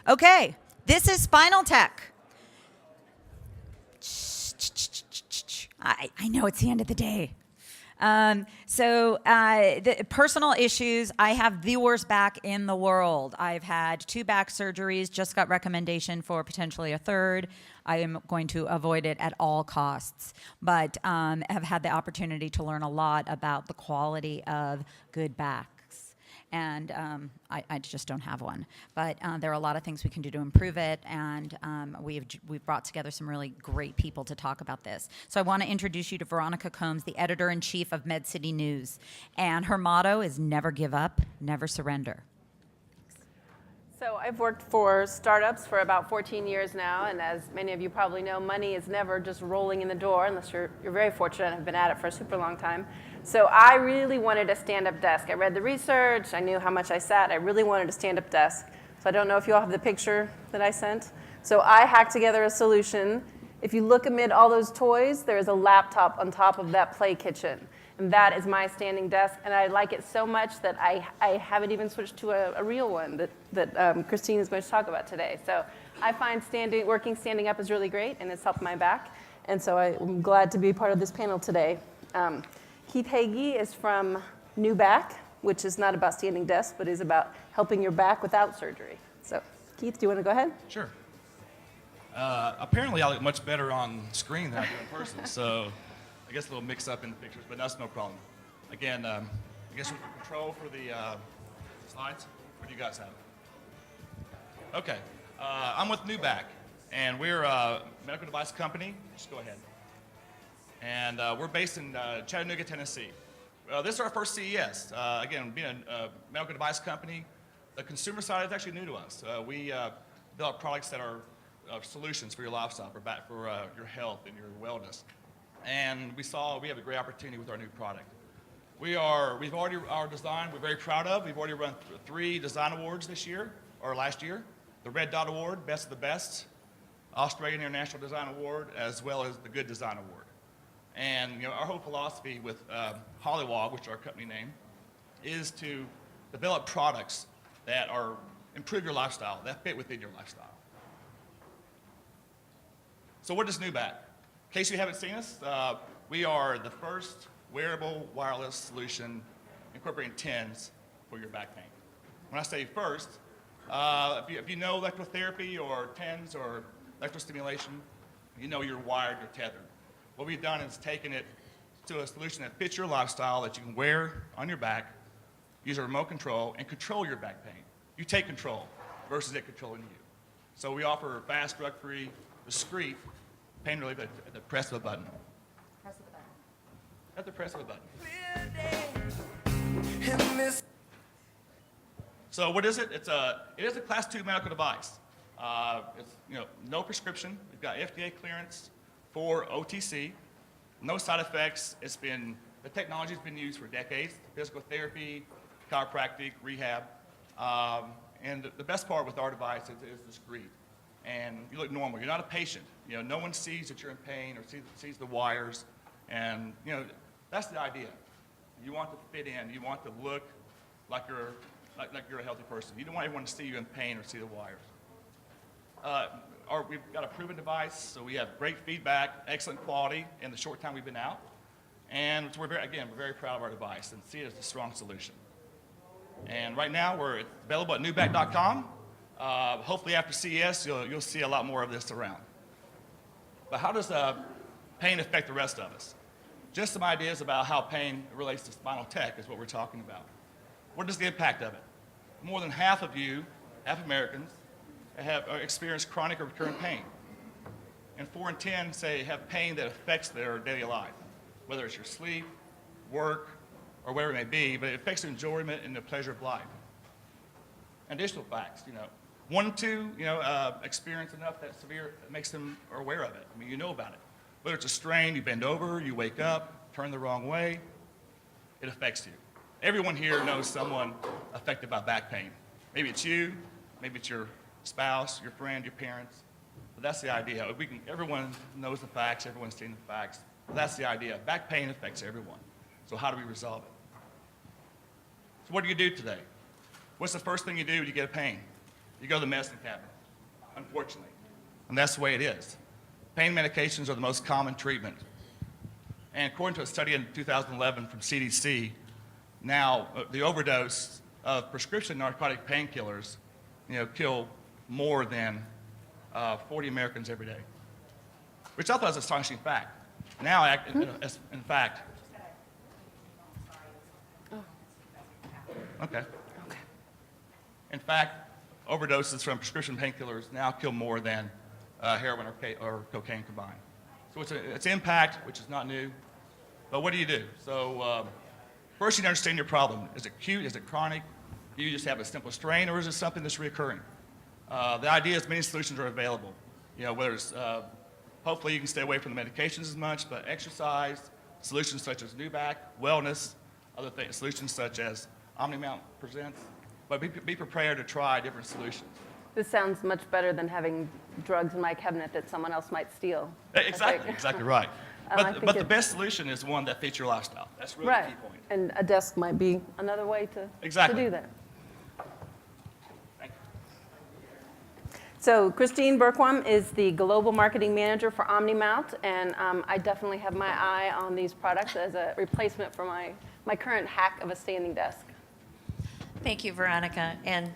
Okay, this is Spinal Tech. I know it's the end of the day. The personal issues, I have the worst back in the world. I've had 2 back surgeries, just got recommendation for potentially a third. I am going to avoid it at all costs, but have had the opportunity to learn a lot about the quality of good backs. And I just don't have one. But there are a lot of things we can do to improve it, and we've brought together some really great people to talk about this. So I want to introduce you to Veronica Combs, the editor-in-chief of Med City News. And her motto is never give up, never surrender. So I've worked for startups for about 14 years now, and as many of you probably know, money is never just rolling in the door unless you're very fortunate and have been at it for a super long time. So I really wanted a stand-up desk. I read the research, I knew how much I sat, I really wanted a stand-up desk. So I don't know if you all have the picture that I sent. So I hacked together a solution. If you look amid all those toys, there is a laptop on top of that play kitchen. And that is my standing desk, and I like it so much that I haven't even switched to a real one that Christine is going to talk about today. So I find working standing up is really great, and it's helped my back. And so I'm glad to be part of this panel today. Keith Hagee is from Neubac, which is not about standing desks, but is about helping your back without surgery. So Keith, do you want to go ahead? Sure. Apparently I look much better on screen than I do in person, so I guess a little mix up in the pictures, but that's no problem. Again, I guess with control for the slides, what do you guys have? Okay, I'm with Neubac, and we're a medical device company. Just go ahead. And we're based in Chattanooga, Tennessee. This is our first CES. Again, being a medical device company, the consumer side is actually new to us. We develop products that are solutions for your lifestyle, for your health and your wellness. And we have a great opportunity with our new product. Our design, we're very proud of. We've already run 3 design awards this year, or last year. The Red Dot Award, Best of the Best, Australian International Design Award, as well as the Good Design Award. And our whole philosophy with Hollywog, which is our company name, is to develop products that improve your lifestyle, that fit within your lifestyle. So what is Neubac? In case you haven't seen us, we are the first wearable wireless solution incorporating TENS for your back pain. When I say first, if you know electrotherapy or TENS or electrostimulation, you know you're wired, you're tethered. What we've done is taken it to a solution that fits your lifestyle, that you can wear on your back, use a remote control, and control your back pain. You take control versus it controlling you. So we offer fast, drug-free, discreet pain relief at the press of a button. Press of the button. At the press of a button. So what is it? It is a Class 2 medical device. It's no prescription. We've got FDA clearance for OTC. No side effects. The technology's been used for decades. Physical therapy, chiropractic, rehab. And the best part with our device is discreet. And you look normal. You're not a patient. No one sees that you're in pain or sees the wires. And that's the idea. You want to fit in. You want to look like you're a healthy person. You don't want everyone to see you in pain or see the wires. We've got a proven device, so we have great feedback, excellent quality in the short time we've been out. And we're very proud of our device and see it as a strong solution. And right now, we're available at Neubac.com. Hopefully after CES, you'll see a lot more of this around. But how does pain affect the rest of us? Just some ideas about how pain relates to spinal tech is what we're talking about. What is the impact of it? More than half Americans, have experienced chronic or recurrent pain. And 4 in 10 say have pain that affects their daily life, whether it's your sleep, work, or whatever it may be, but it affects their enjoyment and the pleasure of life. Additional facts, 1 in 2, experience enough that severe that makes them aware of it. I mean, you know about it. Whether it's a strain, you bend over, you wake up, turn the wrong way, it affects you. Everyone here knows someone affected by back pain. Maybe it's you, maybe it's your spouse, your friend, your parents. But that's the idea. Everyone knows the facts, everyone's seen the facts. But that's the idea. Back pain affects everyone. So how do we resolve it? So what do you do today? What's the first thing you do when you get a pain? You go to the medicine cabinet. unfortunately. And that's the way it is. Pain medications are the most common treatment. And according to a study in 2011 from CDC, now the overdose of prescription narcotic painkillers, kill more than 40 Americans every day, which I thought was an astonishing fact. Now, in fact, okay. In fact, overdoses from prescription painkillers now kill more than heroin or cocaine combined. So it's impact, which is not new. But what do you do? So first you need to understand your problem. Is it acute? Is it chronic? Do you just have a simple strain, or is it something that's recurring? The idea is many solutions are available. Whether it's hopefully you can stay away from the medications as much, but exercise, solutions such as Neubac, wellness, other things, solutions such as OmniMount presents. But be prepared to try different solutions. This sounds much better than having drugs in my cabinet that someone else might steal. Exactly right. But the best solution is one that fits your lifestyle. That's really the key point. And a desk might be another way to do that. Thank you. So Christine Berquam is the Global Marketing Manager for OmniMount, and I definitely have my eye on these products as a replacement for my current hack of a standing desk. Thank you, Veronica. And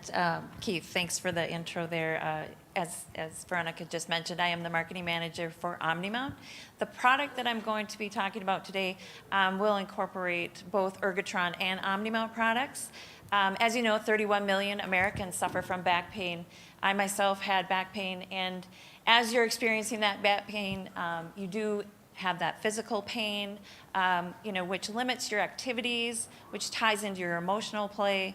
Keith, thanks for the intro there. As Veronica just mentioned, I am the marketing manager for OmniMount. The product that I'm going to be talking about today will incorporate both Ergotron and OmniMount products. As you know, 31 million Americans suffer from back pain. I myself had back pain, and as you're experiencing that back pain, you do have that physical pain, which limits your activities, which ties into your emotional play.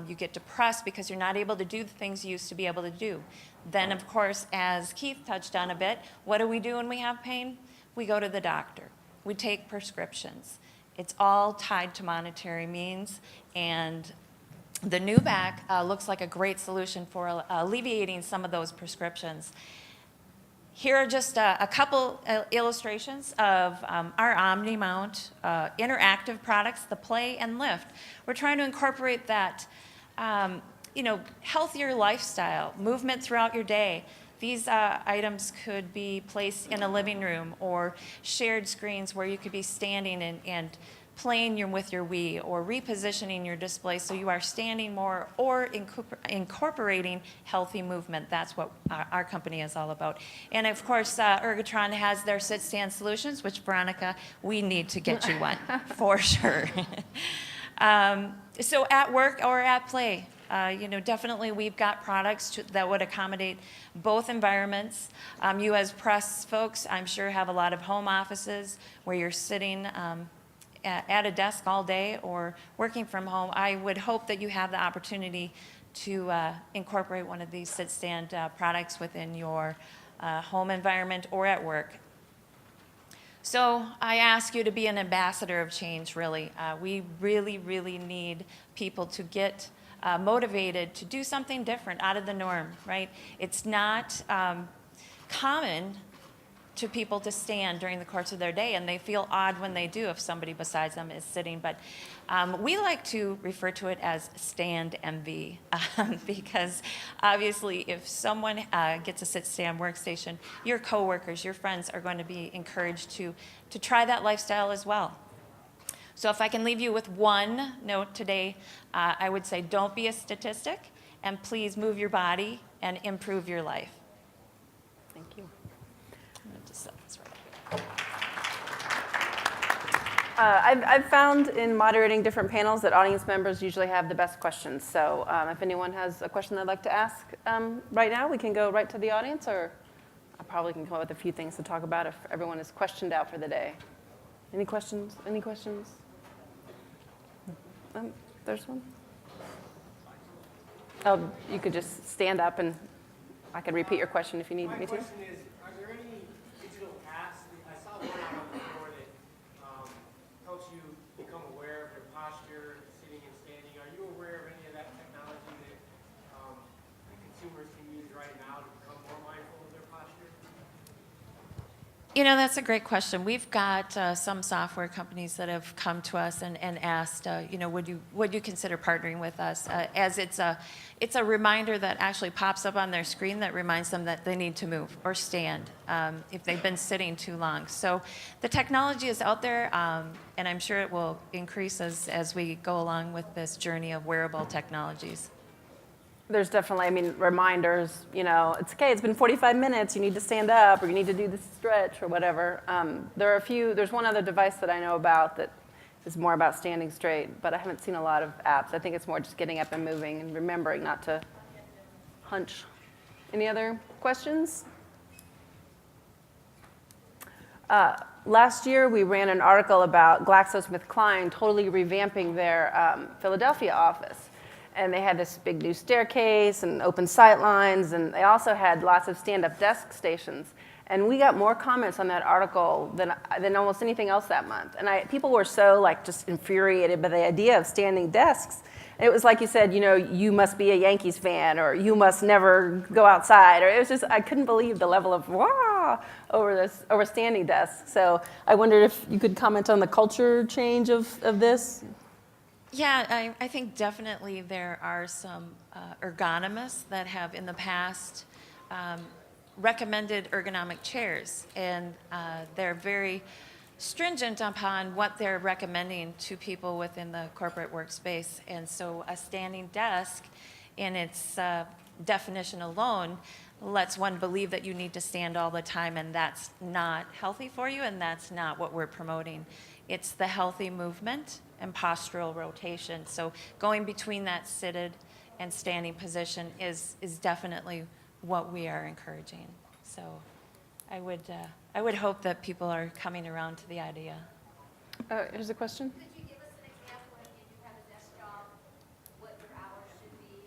You get depressed because you're not able to do the things you used to be able to do. Then, of course, as Keith touched on a bit, what do we do when we have pain? We go to the doctor. We take prescriptions. It's all tied to monetary means, and the Neubac looks like a great solution for alleviating some of those prescriptions. Here are just a couple illustrations of our OmniMount interactive products, the Play and Lift. We're trying to incorporate that, healthier lifestyle, movement throughout your day. These items could be placed in a living room or shared screens where you could be standing and playing with your Wii or repositioning your display so you are standing more or incorporating healthy movement. That's what our company is all about. And of course, Ergotron has their sit-stand solutions, which, Veronica, we need to get you one for sure. So at work or at play, definitely we've got products that would accommodate both environments. You as press folks, I'm sure, have a lot of home offices where you're sitting at a desk all day or working from home. I would hope that you have the opportunity to incorporate one of these sit-stand products within your home environment or at work. So I ask you to be an ambassador of change, really. We really, really need people to get motivated to do something different, out of the norm, right? It's not common to people to stand during the course of their day, and they feel odd when they do if somebody besides them is sitting. But we like to refer to it as stand MV because obviously if someone gets a sit-stand workstation, your coworkers, your friends are going to be encouraged to try that lifestyle as well. So if I can leave you with one note today, I would say don't be a statistic, and please move your body and improve your life. Thank you. I've found in moderating different panels that audience members usually have the best questions. So if anyone has a question they'd like to ask right now, we can go right to the audience, or I probably can come up with a few things to talk about if everyone is questioned out for the day. Any questions? Any questions? There's one. Oh, you could just stand up and I can repeat your question if you need me to. My question is, are there any digital tasks? I saw one out on the floor that helps you become aware of your posture, sitting and standing. Are you aware of any of that technology that consumers can use right now to become more mindful of their posture? You know, that's a great question. We've got some software companies that have come to us and asked, you know, would you consider partnering with us? As it's a reminder that actually pops up on their screen that reminds them that they need to move or stand if they've been sitting too long. So the technology is out there, and I'm sure it will increase as we go along with this journey of wearable technologies. There's definitely, I mean, reminders, you know, it's okay, it's been 45 minutes, you need to stand up, or you need to do this stretch, or whatever. There's one other device that I know about that is more about standing straight, but I haven't seen a lot of apps. I think it's more just getting up and moving and remembering not to hunch. Any other questions? Last year, we ran an article about GlaxoSmithKline totally revamping their Philadelphia office. And they had this big new staircase and open sight lines, and they also had lots of stand-up desk stations. And we got more comments on that article than almost anything else that month. And people were so like just infuriated by the idea of standing desks. And it was like you said, you know, you must be a Yankees fan, or you must never go outside, or it was just, I couldn't believe the level of wah over standing desks. So I wondered if you could comment on the culture change of this. Yeah, I think definitely there are some ergonomists that have in the past recommended ergonomic chairs, and they're very stringent upon what they're recommending to people within the corporate workspace. And so a standing desk in its definition alone lets one believe that you need to stand all the time, and that's not healthy for you, and that's not what we're promoting. It's the healthy movement and postural rotation. So going between that seated and standing position is definitely what we are encouraging. So I would hope that people are coming around to the idea. Here's a question. Could you give us an example if you have a desk job, what your hours should be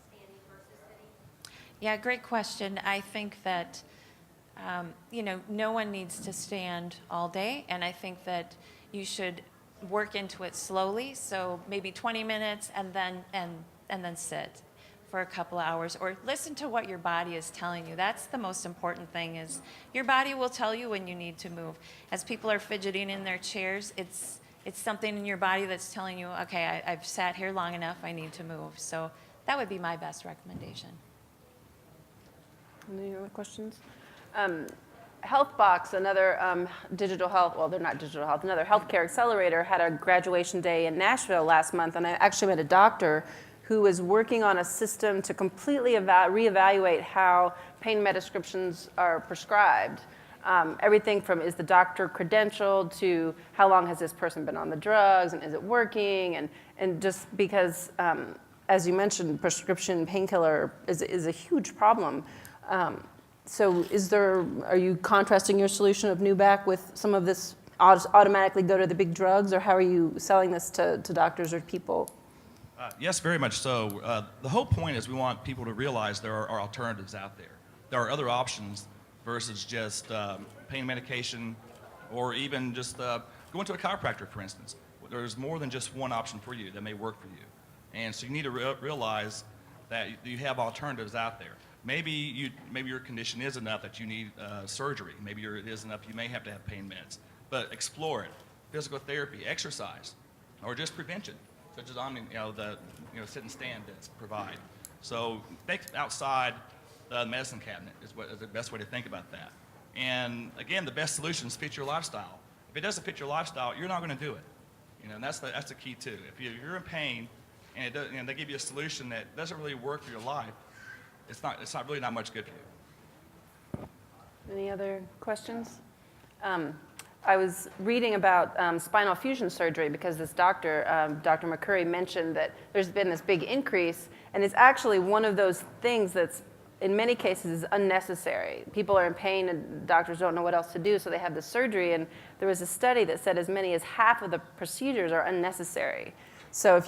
standing versus sitting? Yeah, great question. I think that you know, no one needs to stand all day, and I think that you should work into it slowly. So maybe 20 minutes, and then sit for a couple of hours, or listen to what your body is telling you. That's the most important thing, is your body will tell you when you need to move. As people are fidgeting in their chairs, it's something in your body that's telling you, okay, I've sat here long enough, I need to move. So that would be my best recommendation. Any other questions? HealthBox, another digital health, well, they're not digital health, another healthcare accelerator, had a graduation day in Nashville last month, and I actually met a doctor who was working on a system to completely reevaluate how pain prescriptions are prescribed. Everything from, is the doctor credentialed, to how long has this person been on the drugs, and is it working, and just because, as you mentioned, prescription painkiller is a huge problem. So are you contrasting your solution of Neubac with some of this automatically go to the big drugs, or how are you selling this to doctors or people? Yes, very much so. The whole point is we want people to realize there are alternatives out there. There are other options versus just pain medication, or even just going to a chiropractor, for instance. There's more than just one option for you that may work for you. And so you need to realize that you have alternatives out there. Maybe your condition is enough that you need surgery. Maybe it is enough you may have to have pain meds. But explore it. Physical therapy, exercise, or just prevention, such as the sit and stand that's provide. So think outside the medicine cabinet is the best way to think about that. And again, the best solutions fit your lifestyle. If it doesn't fit your lifestyle, you're not going to do it. And that's the key too. If you're in pain and they give you a solution that doesn't really work for your life, it's not really much good for you. Any other questions? I was reading about spinal fusion surgery because this doctor, Dr. McCurry, mentioned that there's been this big increase, and it's actually one of those things that's, in many cases, is unnecessary. People are in pain and doctors don't know what else to do, so they have this surgery, and there was a study that said as many as half of the procedures are unnecessary. So if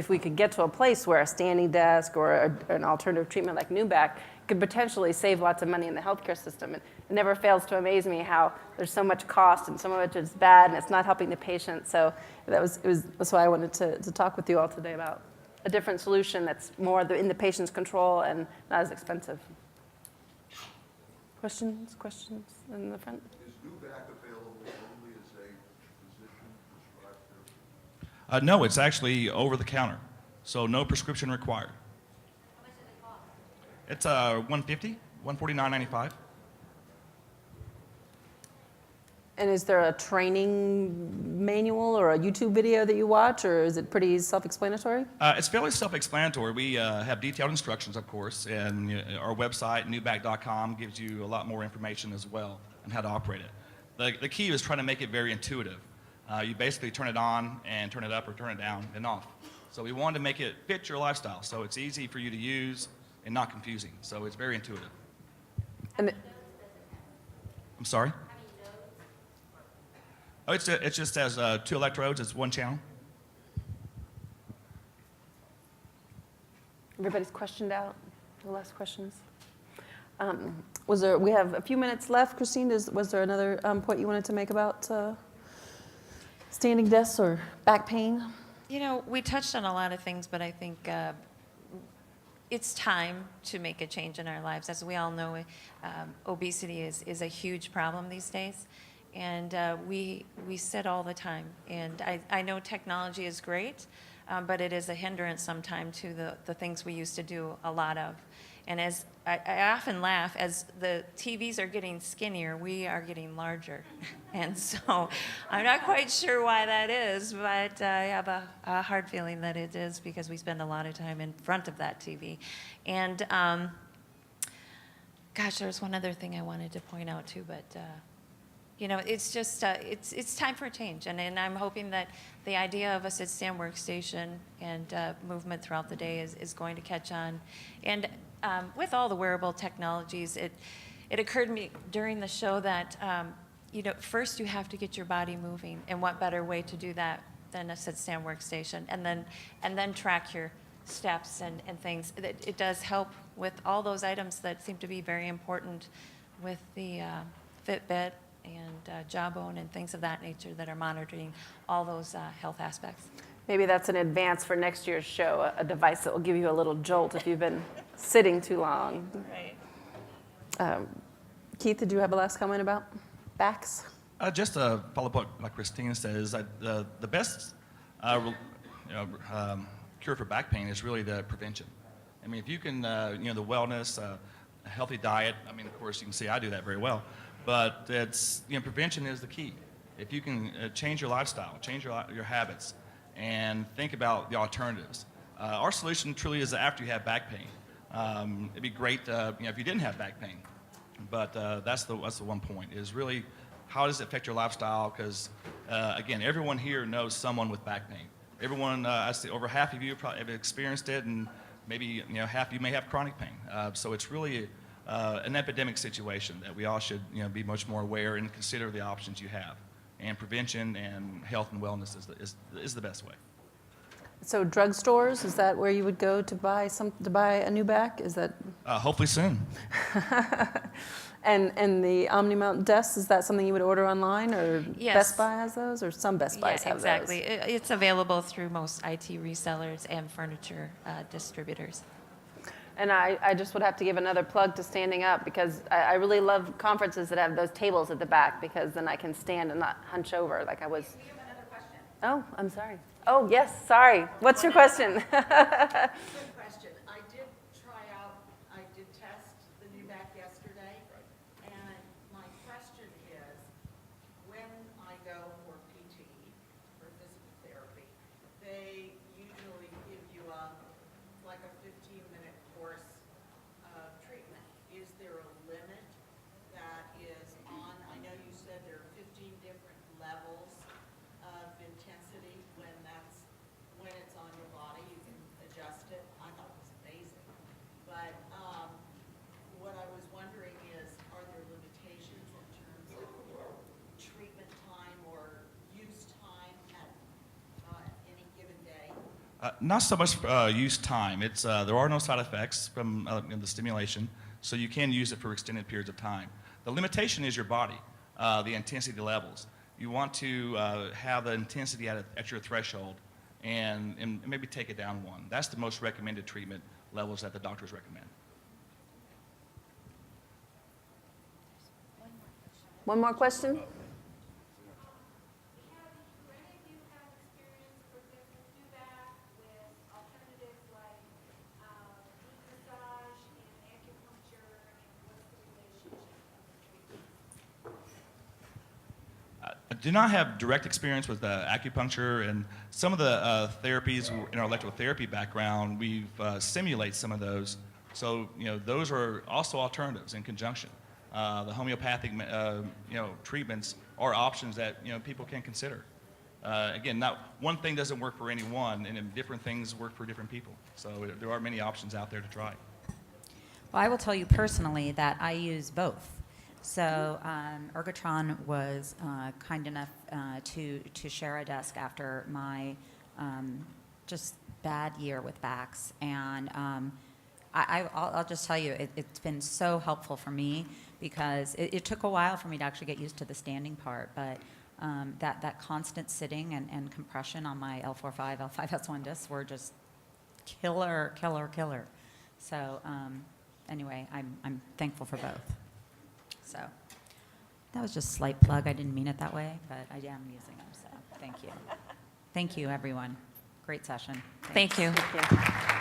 we could get to a place where a standing desk or an alternative treatment like Neubac could potentially save lots of money in the healthcare system. It never fails to amaze me how there's so much cost and some of it is bad and it's not helping the patient. So that's why I wanted to talk with you all today about a different solution that's more in the patient's control and not as expensive. Questions in the front? Is Neubac available only as a physician-prescribed therapy? No, it's actually over the counter, so no prescription required. How much does it cost? It's $150, $149.95. And is there a training manual or a YouTube video that you watch, or is it pretty self-explanatory? It's fairly self-explanatory. We have detailed instructions, of course, and our website, neubac.com, gives you a lot more information as well on how to operate it. The key is trying to make it very intuitive. You basically turn it on and turn it up or turn it down and off. So we wanted to make it fit your lifestyle, so it's easy for you to use and not confusing. So it's very intuitive. And I'm sorry? Oh, it just has 2 electrodes. It's 1 channel. everybody's questioned out? No last questions? We have a few minutes left. Christine, was there another point you wanted to make about standing desks or back pain? You know, we touched on a lot of things, but I think it's time to make a change in our lives. As we all know, obesity is a huge problem these days. And we sit all the time. And I know technology is great, but it is a hindrance sometimes to the things we used to do a lot of. And as I often laugh, as the TVs are getting skinnier, we are getting larger. And so I'm not quite sure why that is, but I have a hard feeling that it is because we spend a lot of time in front of that TV. And gosh, there was one other thing I wanted to point out too, but you know, it's just, it's time for a change. And I'm hoping that the idea of a sit-stand workstation and movement throughout the day is going to catch on. And with all the wearable technologies, it occurred to me during the show that, you know, first you have to get your body moving. And what better way to do that than a sit-stand workstation? And then track your steps and things. It does help with all those items that seem to be very important with the Fitbit and Jawbone and things of that nature that are monitoring all those health aspects. Maybe that's an advance for next year's show, a device that will give you a little jolt if you've been sitting too long. Right. Keith, did you have a last comment about backs? Just to follow up what Christine says, the best cure for back pain is really the prevention. I mean, if you can, the wellness, a healthy diet, I mean, of course, you can see I do that very well. But it's, prevention is the key. If you can change your lifestyle, change your habits, and think about the alternatives. Our solution truly is after you have back pain. It'd be great, if you didn't have back pain. But that's the one point, is really how does it affect your lifestyle? Because, again, everyone here knows someone with back pain. Everyone, I see over half of you probably have experienced it, and maybe half of you may have chronic pain. So it's really an epidemic situation that we all should be much more aware and consider the options you have. And prevention and health and wellness is the best way. So drugstores, is that where you would go to buy a Neubac? Is that? Hopefully soon. And the OmniMount desks, is that something you would order online, or Yes. Best Buy has those, or some Best Buys have exactly. those? It's available through most IT resellers and furniture distributors. And I just would have to give another plug to standing up, because I really love conferences that have those tables at the back, because then I can stand and not hunch over like I was. We have another question. Oh, I'm sorry. Oh, yes, sorry. What's your question? Good question. I did test the Neubac yesterday, and my question is, when I go for PT, for physical therapy, they usually give you like a 15-minute course of treatment. Is there a limit that is on? I know you said there are 15 different levels of intensity when it's on your body, you can adjust it. I thought it was amazing. But what I was wondering is, are there limitations in terms of treatment time or use time at any given day? Not so much use time. It's there are no side effects from the stimulation, so you can use it for extended periods of time. The limitation is your body, the intensity levels. You want to have the intensity at your threshold, and maybe take it down one. That's the most recommended treatment levels that the doctors recommend. One more question? Have any of you have experience, for example, Neubac with alternatives like deep massage and acupuncture, and what's the relationship? I do not have direct experience with acupuncture, and some of the therapies in our electrotherapy background, we've simulate some of those. So, those are also alternatives in conjunction. The homeopathic, treatments are options that, people can consider. Again, not one thing doesn't work for anyone, and then different things work for different people. So there are many options out there to try. Well, I will tell you personally that I use both. So Ergotron was kind enough to share a desk after my just bad year with backs, and I'll just tell you, it's been so helpful for me because it took a while for me to actually get used to the standing part, but that constant sitting and compression on my L4-5, L5-S1 discs were just killer. So anyway, I'm thankful for both. So that was just a slight plug. I didn't mean it that way, but I am using them, so thank you. Thank you, everyone. Great session. Thank you. Thank you.